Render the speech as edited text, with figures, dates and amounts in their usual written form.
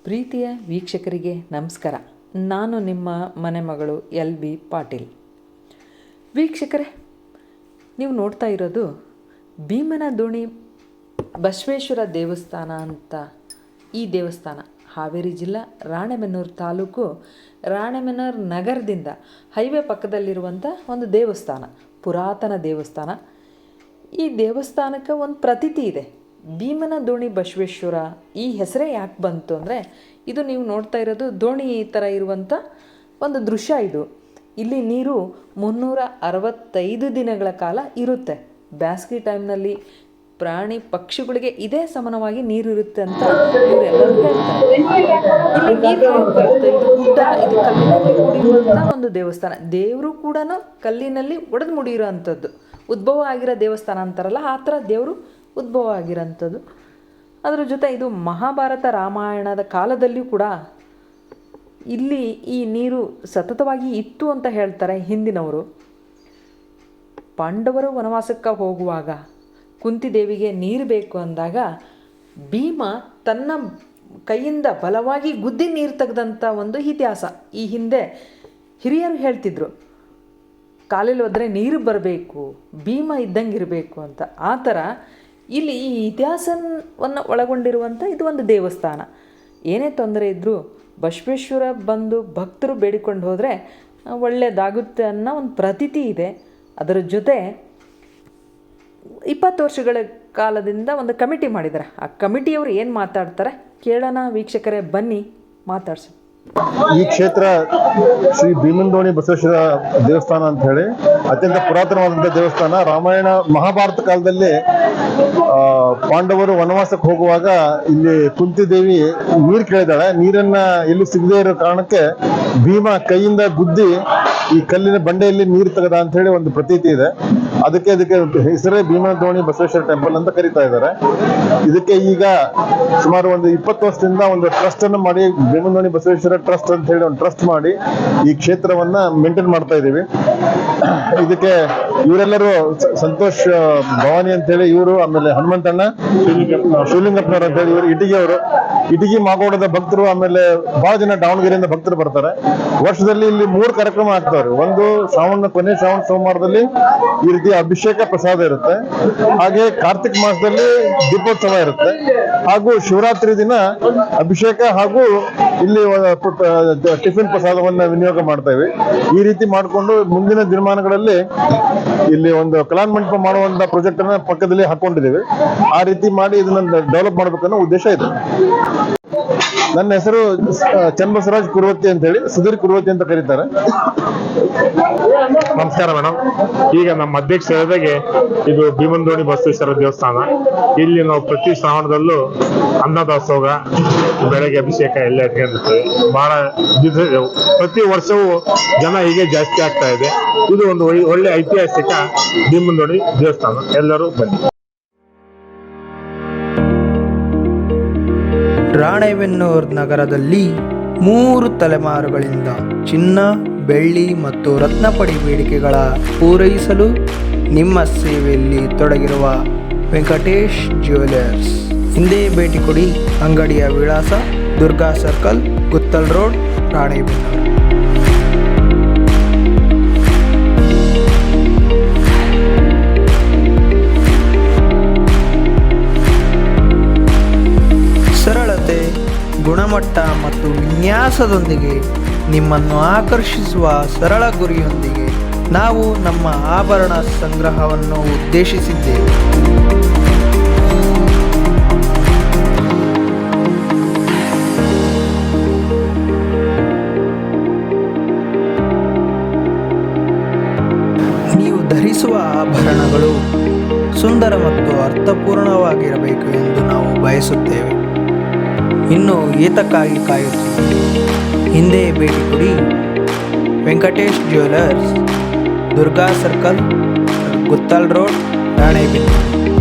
ಪ್ರೀತಿಯ ವೀಕ್ಷಕರಿಗೆ ನಮಸ್ಕಾರ. ನಾನು ನಿಮ್ಮ ಮನೆ ಮಗಳು LB ಪಾಟೀಲ್. ವೀಕ್ಷಕರೇ, ನೀವು ನೋಡ್ತಾ ಇರೋದು ಭೀಮನ ದೋಣಿ ಬಸವೇಶ್ವರ ದೇವಸ್ಥಾನ ಅಂತ. ಈ ದೇವಸ್ಥಾನ ಹಾವೇರಿ ಜಿಲ್ಲಾ ರಾಣೆಬೆನ್ನೂರು ತಾಲೂಕು ರಾಣೆಬೆನ್ನೂರು ನಗರದಿಂದ ಹೈವೇ ಪಕ್ಕದಲ್ಲಿರುವಂಥ ಒಂದು ದೇವಸ್ಥಾನ, ಪುರಾತನ ದೇವಸ್ಥಾನ. ಈ ದೇವಸ್ಥಾನಕ್ಕೆ ಒಂದು ಪ್ರತೀತಿ ಇದೆ. ಭೀಮನ ದೋಣಿ ಬಸವೇಶ್ವರ ಈ ಹೆಸರೇ ಯಾಕೆ ಬಂತು ಅಂದರೆ, ಇದು ನೀವು ನೋಡ್ತಾ ಇರೋದು ದೋಣಿ ಥರ ಇರುವಂಥ ಒಂದು ದೃಶ್ಯ. ಇದು ಇಲ್ಲಿ ನೀರು 365 ದಿನಗಳ ಕಾಲ ಇರುತ್ತೆ. ಬೇಸಿಗೆ ಟೈಮ್ನಲ್ಲಿ ಪ್ರಾಣಿ ಪಕ್ಷಿಗಳಿಗೆ ಇದೇ ಸಮಾನವಾಗಿ ನೀರು ಇರುತ್ತೆ ಅಂತ ಇವರೆಲ್ಲರೂ ಹೇಳ್ತಾರೆ. ಇಲ್ಲಿ ನೀರು ಬರುತ್ತೆ. ಇದು ಗುಡ್ಡ, ಇದು ಕಲ್ಲಿನಲ್ಲಿ ಕೂಡಿರುವಂಥ ಒಂದು ದೇವಸ್ಥಾನ. ದೇವರು ಕೂಡ ಕಲ್ಲಿನಲ್ಲಿ ಒಡೆದು ಮುಡಿಯಿರೋ ಅಂಥದ್ದು, ಉದ್ಭವ ಆಗಿರೋ ದೇವಸ್ಥಾನ ಅಂತಾರಲ್ಲ, ಆ ಥರ ದೇವರು ಉದ್ಭವ ಆಗಿರೋಂಥದ್ದು. ಅದರ ಜೊತೆ ಇದು ಮಹಾಭಾರತ ರಾಮಾಯಣದ ಕಾಲದಲ್ಲಿಯೂ ಕೂಡ ಇಲ್ಲಿ ಈ ನೀರು ಸತತವಾಗಿ ಇತ್ತು ಅಂತ ಹೇಳ್ತಾರೆ ಹಿಂದಿನವರು. ಪಾಂಡವರು ವನವಾಸಕ್ಕೆ ಹೋಗುವಾಗ ಕುಂತಿದೇವಿಗೆ ನೀರು ಬೇಕು ಅಂದಾಗ ಭೀಮ ತನ್ನ ಕೈಯಿಂದ ಬಲವಾಗಿ ಗುದ್ದಿ ನೀರು ತೆಗೆದಂಥ ಒಂದು ಇತಿಹಾಸ ಈ ಹಿಂದೆ ಹಿರಿಯರು ಹೇಳ್ತಿದ್ರು. ಕಾಲಲ್ಲಿ ಹೋದರೆ ನೀರು ಬರಬೇಕು, ಭೀಮ ಇದ್ದಂಗೆ ಇರಬೇಕು ಅಂತ. ಆ ಥರ ಇಲ್ಲಿ ಈ ಇತಿಹಾಸವನ್ನು ಒಳಗೊಂಡಿರುವಂಥ ಇದು ಒಂದು ದೇವಸ್ಥಾನ. ಏನೇ ತೊಂದರೆ ಇದ್ದರೂ ಬಸವೇಶ್ವರ ಬಂದು ಭಕ್ತರು ಬೇಡಿಕೊಂಡು ಹೋದರೆ ಒಳ್ಳೆಯದಾಗುತ್ತೆ ಅನ್ನೋ ಒಂದು ಪ್ರತೀತಿ ಇದೆ. ಅದರ ಜೊತೆ 20 ವರ್ಷಗಳ ಕಾಲದಿಂದ ಒಂದು ಕಮಿಟಿ ಮಾಡಿದ್ದಾರೆ. ಆ ಕಮಿಟಿಯವರು ಏನು ಮಾತಾಡ್ತಾರೆ ಕೇಳೋಣ ವೀಕ್ಷಕರೇ, ಬನ್ನಿ ಮಾತಾಡ್ಸಿ. ಈ ಕ್ಷೇತ್ರ ಶ್ರೀ ಭೀಮನ ದೋಣಿ ಬಸವೇಶ್ವರ ದೇವಸ್ಥಾನ ಅಂತ ಹೇಳಿ ಅತ್ಯಂತ ಪುರಾತನವಾದಂಥ ದೇವಸ್ಥಾನ. ರಾಮಾಯಣ ಮಹಾಭಾರತ ಕಾಲದಲ್ಲಿ ಪಾಂಡವರು ವನವಾಸಕ್ಕೆ ಹೋಗುವಾಗ ಇಲ್ಲಿ ಕುಂತಿದೇವಿ ನೀರು ಕೇಳಿದಾಳೆ. ನೀರನ್ನ ಎಲ್ಲಿ ಸಿಗದೇ ಇರೋ ಕಾರಣಕ್ಕೆ ಭೀಮ ಕೈಯಿಂದ ಗುದ್ದಿ ಈ ಕಲ್ಲಿನ ಬಂಡೆಯಲ್ಲಿ ನೀರು ತೆಗೆದ ಅಂತ ಹೇಳಿ ಒಂದು ಪ್ರತೀತಿ ಇದೆ. ಅದಕ್ಕೆ ಹೆಸರೇ ಭೀಮನ ದೋಣಿ ಬಸವೇಶ್ವರ ಟೆಂಪಲ್ ಅಂತ ಕರೀತಾ ಇದ್ದಾರೆ. ಇದಕ್ಕೆ ಈಗ ಸುಮಾರು ಒಂದು 20 ವರ್ಷದಿಂದ ಒಂದು ಟ್ರಸ್ಟ್ ಅನ್ನು ಮಾಡಿ, ಭೀಮನ ದೋಣಿ ಬಸವೇಶ್ವರ ಟ್ರಸ್ಟ್ ಅಂತ ಹೇಳಿ ಒಂದು ಟ್ರಸ್ಟ್ ಮಾಡಿ ಈ ಕ್ಷೇತ್ರವನ್ನ ಮೇಂಟೈನ್ ಮಾಡ್ತಾ ಇದ್ದೀವಿ. ಇದಕ್ಕೆ ಇವರೆಲ್ಲರೂ ಸಂತೋಷ್ ಭವಾನಿ ಅಂತ ಹೇಳಿ ಇವರು, ಆಮೇಲೆ ಹನುಮಂತಣ್ಣ ಶಿವಲಿಂಗಪ್ಪನವರು ಅಂತ ಹೇಳಿ ಇವರು ಇಟಗಿ ಮಾಗೋಡದ ಭಕ್ತರು, ಆಮೇಲೆ ಬಹಳ ಜನ ದಾವಣಗೆರೆಯಿಂದ ಭಕ್ತರು ಬರ್ತಾರೆ. ವರ್ಷದಲ್ಲಿ ಇಲ್ಲಿ 3 ಕಾರ್ಯಕ್ರಮ ಆಗ್ತಾವ್ರಿ. ಒಂದು ಕೊನೆ ಶ್ರಾವಣ ಸೋಮವಾರದಲ್ಲಿ ಈ ರೀತಿ ಅಭಿಷೇಕ ಪ್ರಸಾದ ಇರುತ್ತೆ. ಹಾಗೆ ಕಾರ್ತಿಕ್ ಮಾಸದಲ್ಲಿ ದೀಪೋತ್ಸವ ಇರುತ್ತೆ. ಹಾಗೂ ಶಿವರಾತ್ರಿ ದಿನ ಅಭಿಷೇಕ ಹಾಗೂ ಇಲ್ಲಿ ಟಿಫಿನ್ ಪ್ರಸಾದವನ್ನ ವಿನಿಯೋಗ ಮಾಡ್ತೇವೆ. ಈ ರೀತಿ ಮಾಡಿಕೊಂಡು ಮುಂದಿನ ದಿನಮಾನಗಳಲ್ಲಿ ಇಲ್ಲಿ ಒಂದು ಕಲ್ಯಾಣ ಮಂಟಪ ಮಾಡುವಂತ ಪ್ರಾಜೆಕ್ಟ್ ಅನ್ನ ಪಕ್ಕದಲ್ಲಿ ಹಾಕೊಂಡಿದ್ದೇವೆ. ಆ ರೀತಿ ಮಾಡಿ ಇದನ್ನ ಡೆವಲಪ್ ಮಾಡ್ಬೇಕನ್ನೋ ಉದ್ದೇಶ ಇದೆ. ನನ್ನ ಹೆಸರು ಚನ್ನಬಸವರಾಜ್ ಕುರುವತ್ತಿ ಅಂತ ಹೇಳಿ, ಸುಧೀರ್ ಕುರುವತ್ತಿ ಅಂತ ಕರೀತಾರೆ. ನಮಸ್ಕಾರ ಮೇಡಮ್. ಈಗ ನಮ್ಮ ಅಧ್ಯಕ್ಷ ಹೇಳಿದಾಗೆ ಇದು ಭೀಮನ ದೋಣಿ ಬಸವೇಶ್ವರ ದೇವಸ್ಥಾನ. ಇಲ್ಲಿ ನಾವು ಪ್ರತಿ ಶ್ರಾವಣದಲ್ಲೂ ಅನ್ನದಾಸೋಹ, ಬೆಳಗ್ಗೆ ಅಭಿಷೇಕ ಎಲ್ಲ ಇಟ್ಕೊಂಡಿರ್ತೇವೆ. ಬಹಳ ಪ್ರತಿ ವರ್ಷವೂ ಜನ ಹೀಗೆ ಜಾಸ್ತಿ ಆಗ್ತಾ ಇದೆ. ಇದು ಒಂದು ಒಳ್ಳೆ ಐತಿಹಾಸಿಕ ಭೀಮನ ದೋಣಿ ದೇವಸ್ಥಾನ. ಎಲ್ಲರೂ ಬನ್ನಿ. ರಾಣೆಬೆನ್ನೂರು ನಗರದಲ್ಲಿ 3 ತಲೆಮಾರುಗಳಿಂದ ಚಿನ್ನ, ಬೆಳ್ಳಿ ಮತ್ತು ರತ್ನಪಡಿ ಬೇಡಿಕೆಗಳ ಪೂರೈಸಲು ನಿಮ್ಮ ಸೇವೆಯಲ್ಲಿ ತೊಡಗಿರುವ ವೆಂಕಟೇಶ್ ಜ್ಯುವೆಲರ್ಸ್ ಹಿಂದೆ ಭೇಟಿ ಕೊಡಿ. ಅಂಗಡಿಯ ವಿಳಾಸ ದುರ್ಗಾ ಸರ್ಕಲ್, ಗುತ್ತಲ್ ರೋಡ್, ರಾಣೆಬೆನ್ನೂರು. ಸರಳತೆ, ಗುಣಮಟ್ಟ ಮತ್ತು ವಿನ್ಯಾಸದೊಂದಿಗೆ ನಿಮ್ಮನ್ನು ಆಕರ್ಷಿಸುವ ಸರಳ ಗುರಿಯೊಂದಿಗೆ ನಾವು ನಮ್ಮ ಆಭರಣ ಸಂಗ್ರಹವನ್ನು ಉದ್ದೇಶಿಸಿದ್ದೇವೆ. ನೀವು ಧರಿಸುವ ಆಭರಣಗಳು ಸುಂದರ ಮತ್ತು ಅರ್ಥಪೂರ್ಣವಾಗಿರಬೇಕು ಎಂದು ನಾವು ಬಯಸುತ್ತೇವೆ. ಇನ್ನು ಏತಕ್ಕಾಗಿ ಕಾಯುತ್ತೀವಿ? ಹಿಂದೆ ಭೇಟಿ ಕೊಡಿ. Venkatesh jewellers, Durga circle, Guttal road, Ranebennur.